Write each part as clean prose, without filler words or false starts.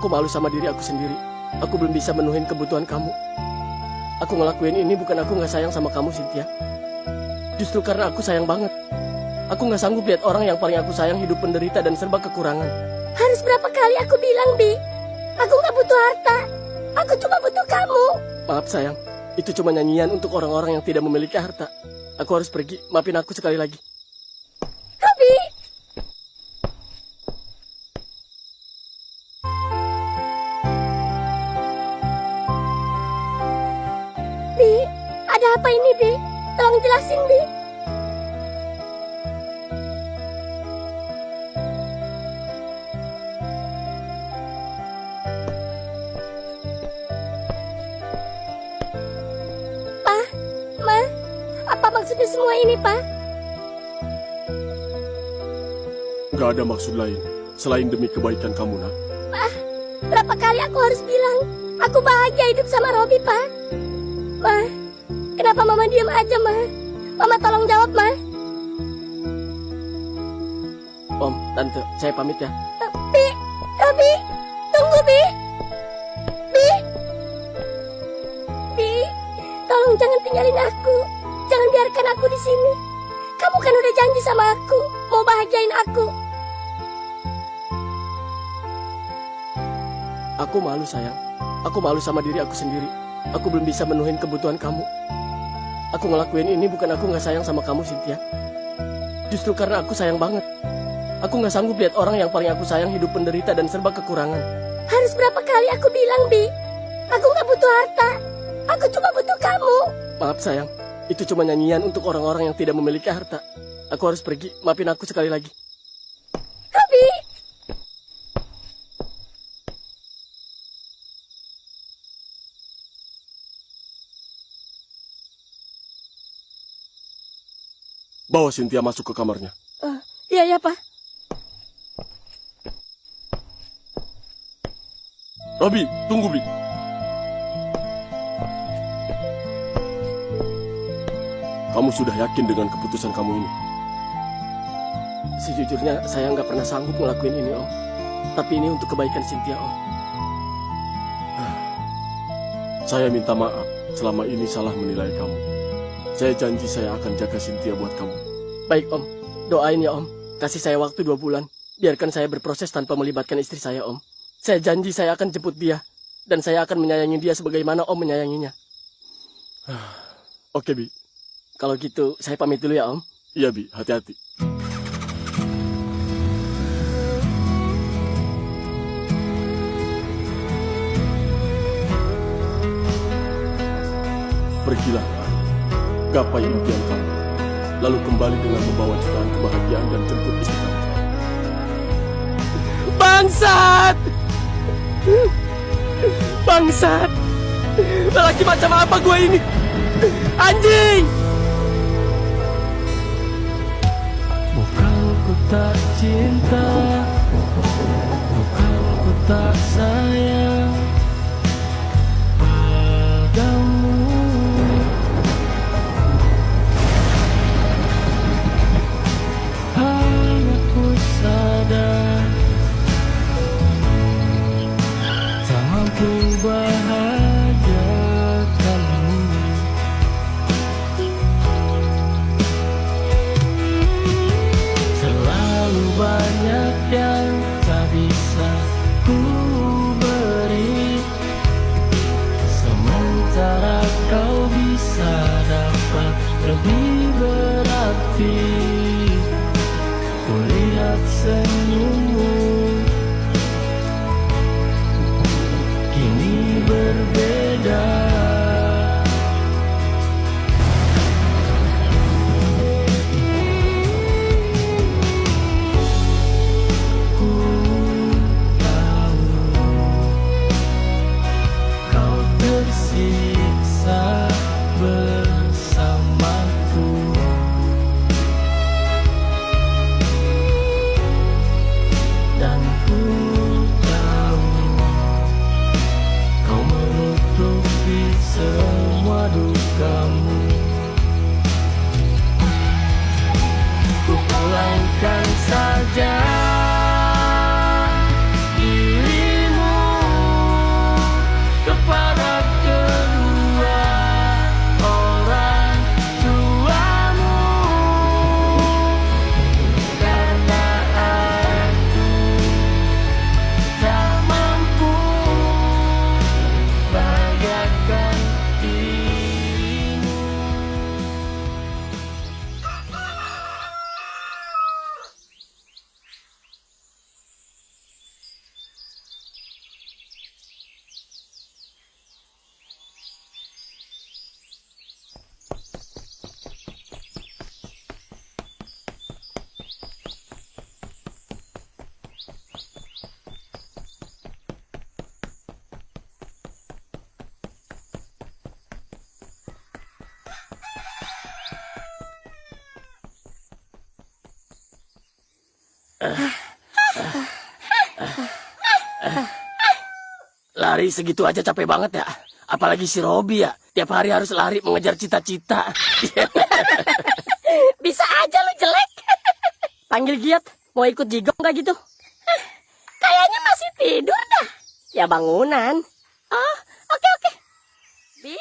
Aku malu sama diri aku sendiri. Aku belum bisa menuhin kebutuhan kamu. Aku ngelakuin ini bukan aku gak sayang sama kamu, Cynthia. Justru karena aku sayang banget. Aku gak sanggup lihat orang yang paling aku sayang hidup menderita dan serba kekurangan. Harus berapa kali aku bilang, Bi? Aku gak butuh harta. Aku cuma butuh kamu. Maaf sayang, itu cuma nyanyian untuk orang-orang yang tidak memiliki harta. Aku harus pergi, maafin aku sekali lagi. Robi! Bi, ada apa ini, Bi? Tolong jelasin, Bi. Pa, Ma, apa maksudnya semua ini, Pa? Gak ada maksud lain, selain demi kebaikan kamu, nak. Pa, berapa kali aku harus bilang, aku bahagia hidup sama Robi, Pa. Ma, kenapa Mama diam aja, Ma? Mama tolong jawab, Ma. Om, Tante, saya pamit ya. Bi, Robi, tunggu, Bi. Bi, Bi, tolong jangan tinggalin aku. Jangan biarkan aku di sini. Kamu kan udah janji sama aku, mau bahagiain aku. Aku malu sayang. Aku malu sama diri aku sendiri. Aku belum bisa menuhin kebutuhan kamu. Aku ngelakuin ini bukan aku gak sayang sama kamu, Cynthia. Justru karena aku sayang banget. Aku gak sanggup lihat orang yang paling aku sayang hidup menderita dan serba kekurangan. Harus berapa kali aku bilang, Bi? Aku gak butuh harta. Aku cuma butuh kamu. Maaf sayang, itu cuma nyanyian untuk orang-orang yang tidak memiliki harta. Aku harus pergi, maafin aku sekali lagi. Robi! Bawa Cynthia masuk ke kamarnya. Iya, Pak. Robi, tunggu, Bi. Kamu sudah yakin dengan keputusan kamu ini? Sejujurnya, saya nggak pernah sanggup ngelakuin ini, Om. Tapi ini untuk kebaikan Cynthia, Om. Saya minta maaf selama ini salah menilai kamu. Saya janji saya akan jaga Cynthia buat kamu. Baik, Om. Doain ya, Om. Kasih saya waktu 2 bulan. Biarkan saya berproses tanpa melibatkan istri saya, Om. Saya janji saya akan jemput dia. Dan saya akan menyayangi dia sebagaimana Om menyayanginya. Oke, Bi. Kalau gitu, saya pamit dulu ya, Om. Iya, Bi. Hati-hati. Pergilah, gapai impian kamu. Lalu kembali dengan membawa jutaan kebahagiaan dan jemput istri kamu. Bangsat! Bangsat! Lelaki macam apa gue ini? Anjing! Bukan ku tak cinta, bukan ku tak sayang padamu. Hanya ku sadar tak mampu bahagiakanmu. Terlalu banyak yang tak bisa ku beri, sementara kau bisa dapat lebih berarti. Kulihat senyummu kini Lari segitu aja capek banget ya. Apalagi si Robi ya. Tiap hari harus lari mengejar cita-cita. Bisa aja lu jelek. Panggil Giat. Mau ikut jigong gak gitu? Kayaknya masih tidur dah. Ya bangunan. Oh, oke. Bi,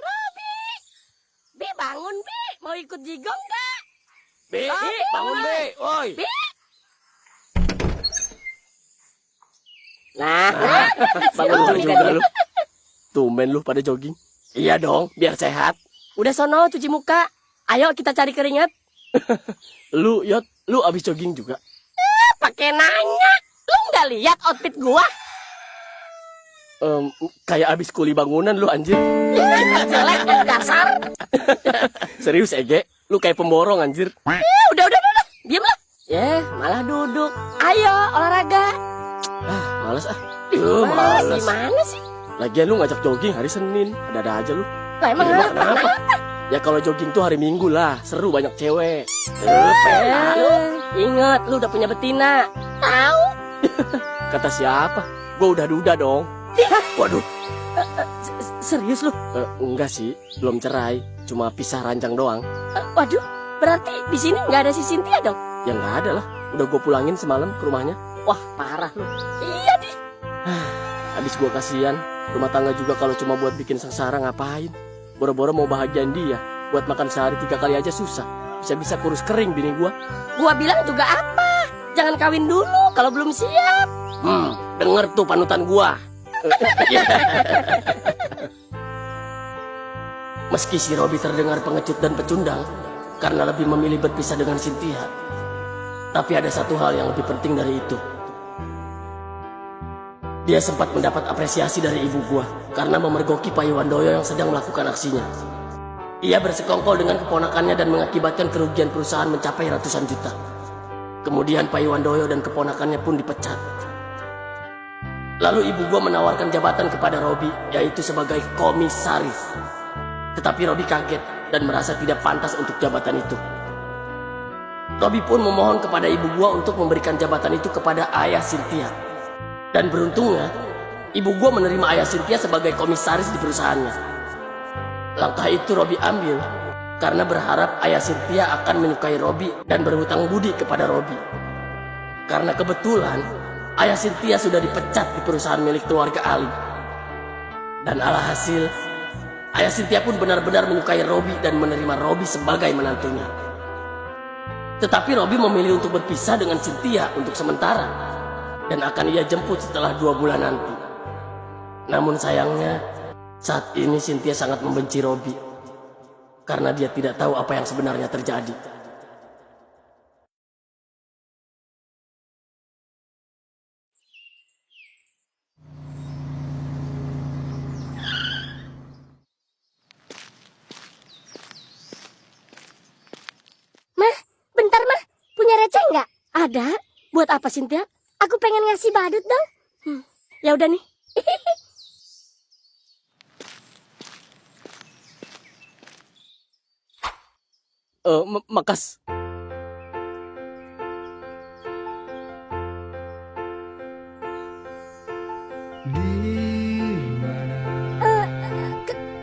Robi. Bi, bangun, Bi. Mau ikut jigong gak? Bi, Robi, bangun Bi. Woi. Bi. Nah, bangun juga lu. Tumben lu pada jogging. Iya dong, biar sehat. Udah sono cuci muka. Ayo kita cari keringat. Lu, Yot, lu abis jogging juga? Pakai nanya. Lu nggak lihat outfit gua? Kayak abis kuli bangunan lu anjir. Jelek dasar. Serius Ege, lu kayak pemborong anjir. Udah. Diam lah. Malah duduk. Ayo olahraga. Males ah. Males. Gimana sih? Lagian lu ngajak jogging hari Senin. Ada-ada aja lu. Lah emang kenapa? Ya kalau jogging tuh hari Minggu lah. Seru banyak cewek. Ingat, lu udah punya betina. Tahu? Kata siapa? Gua udah duda dong. Waduh. Serius lu? Enggak sih, belum cerai. Cuma pisah ranjang doang. Waduh, berarti di sini nggak ada si Cynthia dong? Ya nggak ada lah. Udah gue pulangin semalam ke rumahnya. Wah, parah lu. Iya deh. Habis gue kasihan. Rumah tangga juga kalau cuma buat bikin sengsara ngapain? Boro-boro mau bahagiain dia. Buat makan sehari 3 kali aja susah. Bisa-bisa kurus kering bini gue. Gua bilang juga apa? Jangan kawin dulu kalau belum siap. Denger tuh panutan gue. Meski si Robi terdengar pengecut dan pecundang karena lebih memilih berpisah dengan Cynthia, tapi ada satu hal yang lebih penting dari itu. Dia sempat mendapat apresiasi dari ibu gua karena memergoki Pak Iwandoyo yang sedang melakukan aksinya. Ia bersekongkol dengan keponakannya dan mengakibatkan kerugian perusahaan mencapai ratusan juta. Kemudian Pak Iwandoyo dan keponakannya pun dipecat. Lalu ibu gua menawarkan jabatan kepada Robi, yaitu sebagai komisaris. Tetapi Robi kaget dan merasa tidak pantas untuk jabatan itu. Robi pun memohon kepada ibu gua untuk memberikan jabatan itu kepada ayah Cynthia. Dan beruntungnya, ibu gua menerima ayah Cynthia sebagai komisaris di perusahaannya. Langkah itu Robi ambil karena berharap ayah Cynthia akan menyukai Robi dan berhutang budi kepada Robi. Karena kebetulan ayah Cynthia sudah dipecat di perusahaan milik keluarga Ali. Dan alhasil, ayah Cynthia pun benar-benar menyukai Robi dan menerima Robi sebagai menantunya. Tetapi Robi memilih untuk berpisah dengan Cynthia untuk sementara. Dan akan ia jemput setelah 2 bulan nanti. Namun sayangnya, saat ini Cynthia sangat membenci Robi. Karena dia tidak tahu apa yang sebenarnya terjadi. Mah, bentar mah. Punya receh nggak? Ada. Buat apa Cynthia? Aku pengen ngasih badut dong. Ya udah nih. Makas.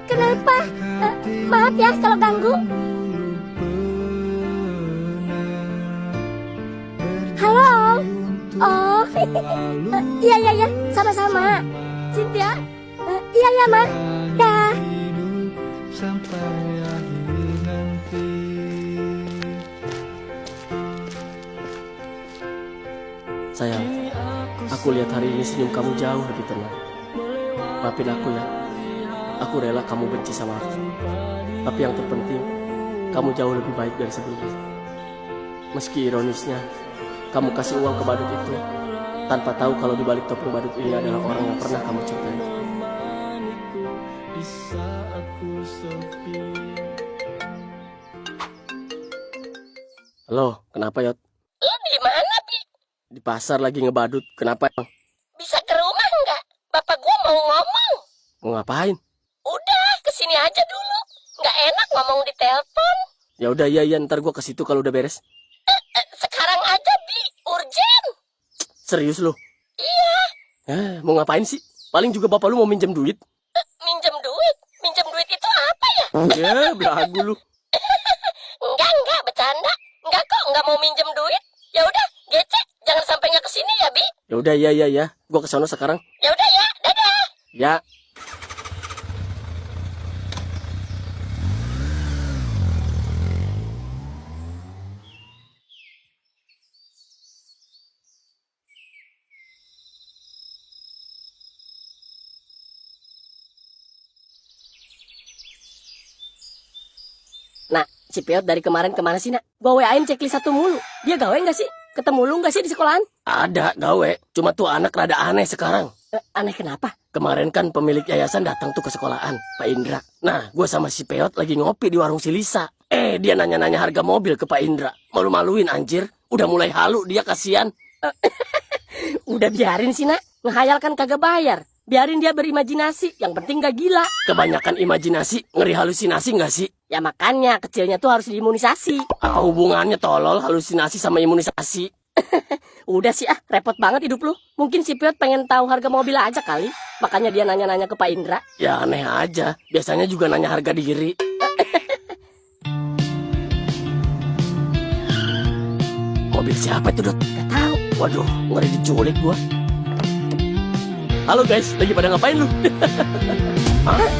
Kenapa? Maaf ya kalau ganggu. Halo. Oh, iya, sama-sama. Cynthia, iya, Ma. Dah. Sampai akhir nanti. Sayang, aku lihat hari ini senyum kamu jauh lebih tenang. Maafin aku ya. Aku rela kamu benci sama aku. Tapi yang terpenting, kamu jauh lebih baik dari sebelumnya. Meski ironisnya, kamu kasih uang ke badut itu tanpa tahu kalau di balik topeng badut ini adalah orang yang pernah kamu cintai. Halo, kenapa Yot? Lu di mana, Bi? Di pasar lagi ngebadut. Kenapa emang? Bisa ke rumah nggak? Bapak gua mau ngomong. Mau ngapain? Udah, kesini aja dulu. Nggak enak ngomong di telepon. Ya udah iya ntar gua ke situ kalau udah beres. Sekarang aja, Bi. Serius lu? Mau ngapain sih? Paling juga bapak lu mau minjem duit. Minjem duit? Minjem duit itu apa ya? Ya, belagu lu. Enggak, bercanda. Enggak kok, enggak mau minjem duit. Ya udah, gece, jangan sampai nggak kesini ya, Bi. Ya udah, ya. Gua kesana sekarang. Ya udah ya, dadah. Ya. Nah, si Peot dari kemarin kemana sih, nak? Gua WA-in checklist 1 mulu. Dia gawe nggak sih? Ketemu lu nggak sih di sekolahan? Ada gawe, cuma tuh anak rada aneh sekarang. Aneh kenapa? Kemarin kan pemilik yayasan datang tuh ke sekolahan, Pak Indra. Nah, gue sama si Peot lagi ngopi di warung si Lisa. Dia nanya-nanya harga mobil ke Pak Indra. Malu-maluin anjir. Udah mulai halu dia, kasihan. Udah biarin sih, nak. Ngehayalkan kagak bayar. Biarin dia berimajinasi. Yang penting gak gila. Kebanyakan imajinasi, ngeri halusinasi nggak sih? Ya makanya kecilnya tuh harus diimunisasi. Apa hubungannya tolol halusinasi sama imunisasi? Udah sih repot banget hidup lu. Mungkin si Piot pengen tahu harga mobil aja kali. Makanya dia nanya-nanya ke Pak Indra. Ya aneh aja. Biasanya juga nanya harga diri. Mobil siapa itu, Dot? Gak tahu. Waduh, ngeri diculik gua. Halo guys, lagi pada ngapain lu? Hah?